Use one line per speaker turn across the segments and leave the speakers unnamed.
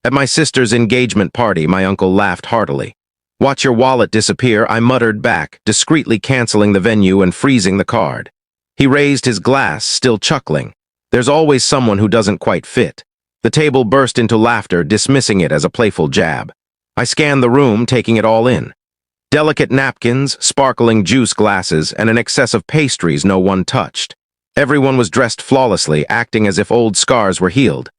At my sister's engagement party, my uncle laughed heartily. "Watch your wallet disappear," I muttered back, discreetly canceling the venue and freezing the card. He raised his glass, still chuckling. There's always someone who doesn't quite fit. The table burst into laughter, dismissing it as a playful jab. I scanned the room, taking it all in. Delicate napkins, sparkling juice glasses, and an excess of pastries no one touched. Everyone was dressed flawlessly, acting as if old scars were healed.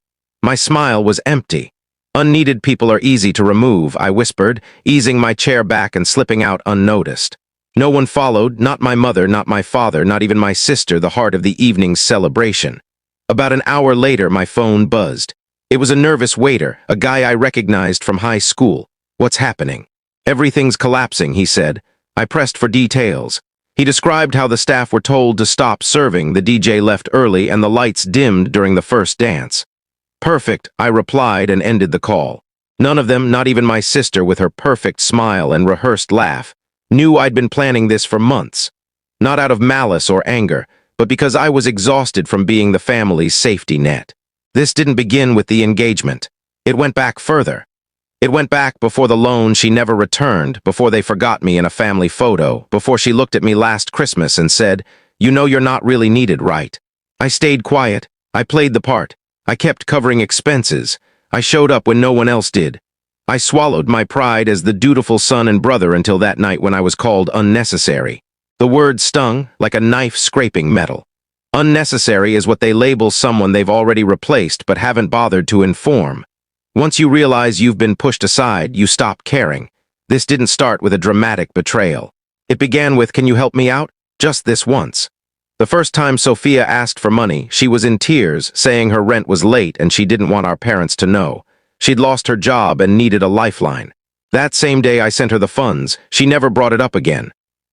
My smile was empty. "Unneeded people are easy to remove," I whispered, easing my chair back and slipping out unnoticed. No one followed, not my mother, not my father, not even my sister, the heart of the evening's celebration. About an hour later, my phone buzzed. It was a nervous waiter, a guy I recognized from high school. "What's happening?" "Everything's collapsing," he said. I pressed for details. He described how the staff were told to stop serving, the DJ left early, and the lights dimmed during the first dance. "Perfect," I replied and ended the call. None of them, not even my sister with her perfect smile and rehearsed laugh, knew I'd been planning this for months. Not out of malice or anger, but because I was exhausted from being the family's safety net. This didn't begin with the engagement. It went back further. It went back before the loan she never returned, before they forgot me in a family photo, before she looked at me last Christmas and said, "You know you're not really needed, right?" I stayed quiet. I played the part. I kept covering expenses. I showed up when no one else did. I swallowed my pride as the dutiful son and brother until that night when I was called unnecessary. The word stung like a knife scraping metal. Unnecessary is what they label someone they've already replaced but haven't bothered to inform. Once you realize you've been pushed aside, you stop caring. This didn't start with a dramatic betrayal. It began with, "Can you help me out? Just this once." The first time Sophia asked for money, she was in tears, saying her rent was late and she didn't want our parents to know. She'd lost her job and needed a lifeline. That same day I sent her the funds. She never brought it up again.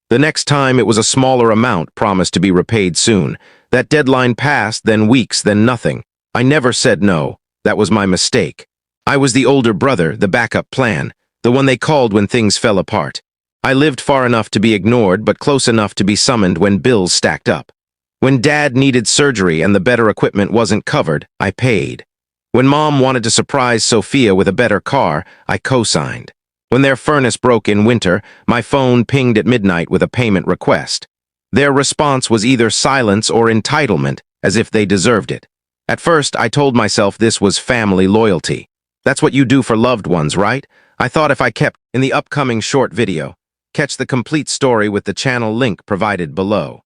The next time it was a smaller amount, promised to be repaid soon. That deadline passed, then weeks, then nothing. I never said no. That was my mistake. I was the older brother, the backup plan, the one they called when things fell apart. I lived far enough to be ignored, but close enough to be summoned when bills stacked up. When Dad needed surgery and the better equipment wasn't covered, I paid. When Mom wanted to surprise Sophia with a better car, I co-signed. When their furnace broke in winter, my phone pinged at midnight with a payment request. Their response was either silence or entitlement, as if they deserved it. At first, I told myself this was family loyalty. That's what you do for loved ones, right? I thought if I kept in the upcoming short video. Catch the complete story with the channel link provided below.